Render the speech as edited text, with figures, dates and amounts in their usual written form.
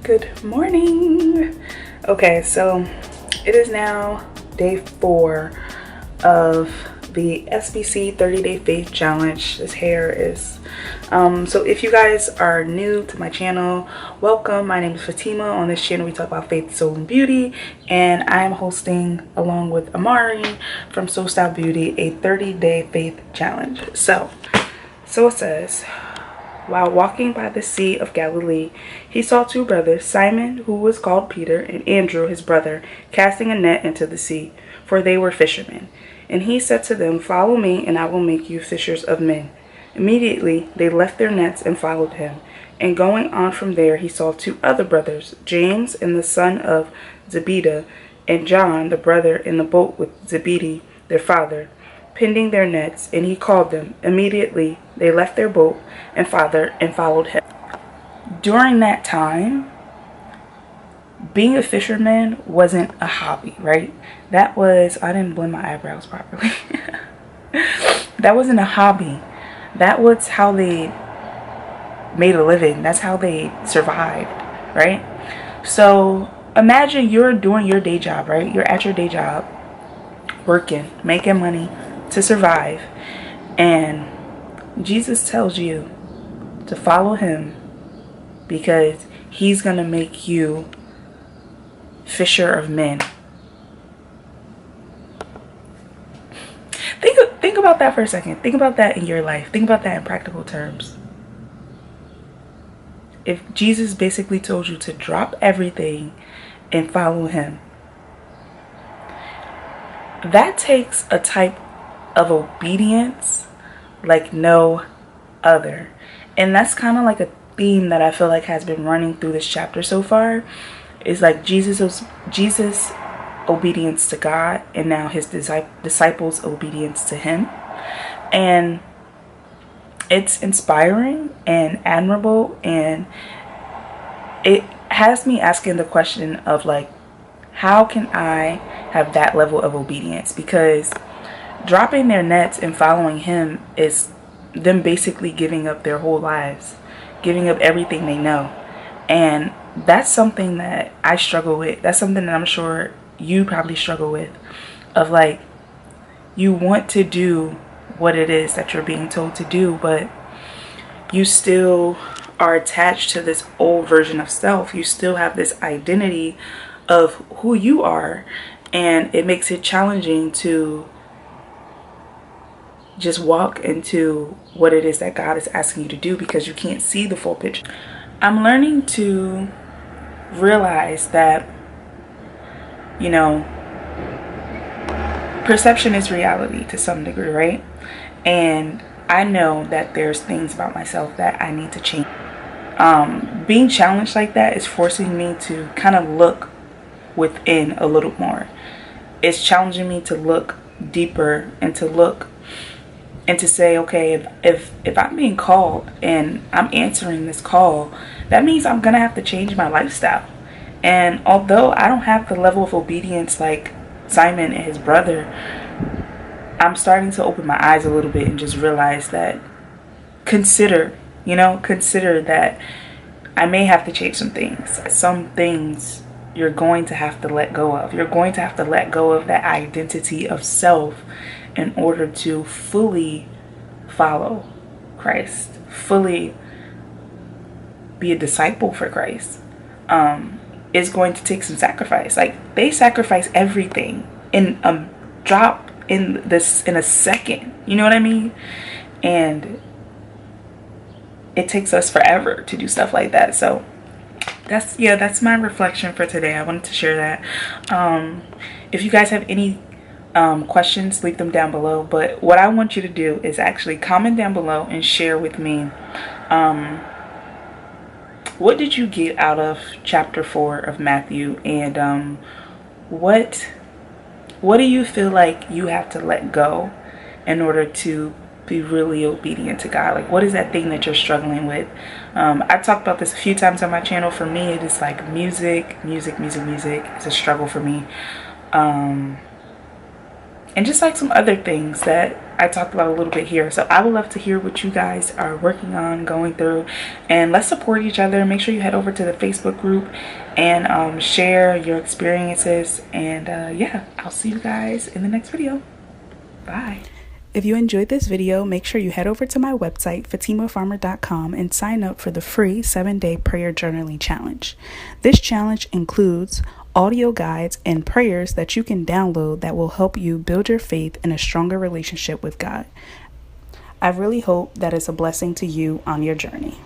Good morning. Okay, so it is now day 4 of the SBC 30-day faith challenge. This hair is so if you guys are new to my channel, welcome. My name is Fatima. On this channel we talk about faith, soul, and beauty, and I am hosting along with Amari from Soul Style Beauty a 30-day faith challenge. So it says, while walking by the Sea of Galilee, he saw two brothers, Simon, who was called Peter, and Andrew, his brother, casting a net into the sea, for they were fishermen. And he said to them, "Follow me, and I will make you fishers of men." Immediately they left their nets and followed him. And going on from there, he saw two other brothers, James and the son of Zebedee, and John, the brother, in the boat with Zebedee, their father, pending their nets, and he called them. Immediately they left their boat and followed him. During that time, being a fisherman wasn't a hobby, right? That was, I didn't blend my eyebrows properly. That wasn't a hobby. That was how they made a living. That's how they survived, right? So imagine you're doing your day job, right? You're at your day job, working, making money to survive, and Jesus tells you to follow him because he's gonna make you fisher of men. Think about that for a second. Think about that in your life. Think about that in practical terms. If Jesus basically told you to drop everything and follow him, that takes a type of obedience like no other. And that's kind of like a theme that I feel like has been running through this chapter so far. Is like Jesus obedience to God, and now his disciples obedience to him. And it's inspiring and admirable, and it has me asking the question of like, how can I have that level of obedience? Because dropping their nets and following him is them basically giving up their whole lives, giving up everything they know. And that's something that I struggle with. That's something that I'm sure you probably struggle with, of like, you want to do what it is that you're being told to do, but you still are attached to this old version of self. You still have this identity of who you are, and it makes it challenging to just walk into what it is that God is asking you to do because you can't see the full picture. I'm learning to realize that, you know, perception is reality to some degree, right? And I know that there's things about myself that I need to change. Being challenged like that is forcing me to kind of look within a little more. It's challenging me to look deeper and to look and to say, okay, if I'm being called and I'm answering this call, that means I'm gonna have to change my lifestyle. And although I don't have the level of obedience like Simon and his brother, I'm starting to open my eyes a little bit and just realize that, consider that I may have to change some things. Some things you're going to have to let go of. You're going to have to let go of that identity of self in order to fully follow Christ, fully be a disciple for Christ. It's going to take some sacrifice. Like, they sacrifice everything in a drop in a second. You know what I mean? And it takes us forever to do stuff like that. So that's my reflection for today. I wanted to share that. If you guys have any questions, leave them down below. But what I want you to do is actually comment down below and share with me, what did you get out of chapter 4 of Matthew, and what do you feel like you have to let go in order to be really obedient to God? Like, what is that thing that you're struggling with? I've talked about this a few times on my channel. For me, it is like music. It's a struggle for me. And and just like some other things that I talked about a little bit here. So I would love to hear what you guys are working on, going through, and let's support each other. Make sure you head over to the Facebook group and share your experiences. And yeah, I'll see you guys in the next video. Bye. If you enjoyed this video, make sure you head over to my website, fatimafarmer.com, and sign up for the free 7-day prayer journaling challenge. This challenge includes audio guides and prayers that you can download that will help you build your faith and a stronger relationship with God. I really hope that it's a blessing to you on your journey.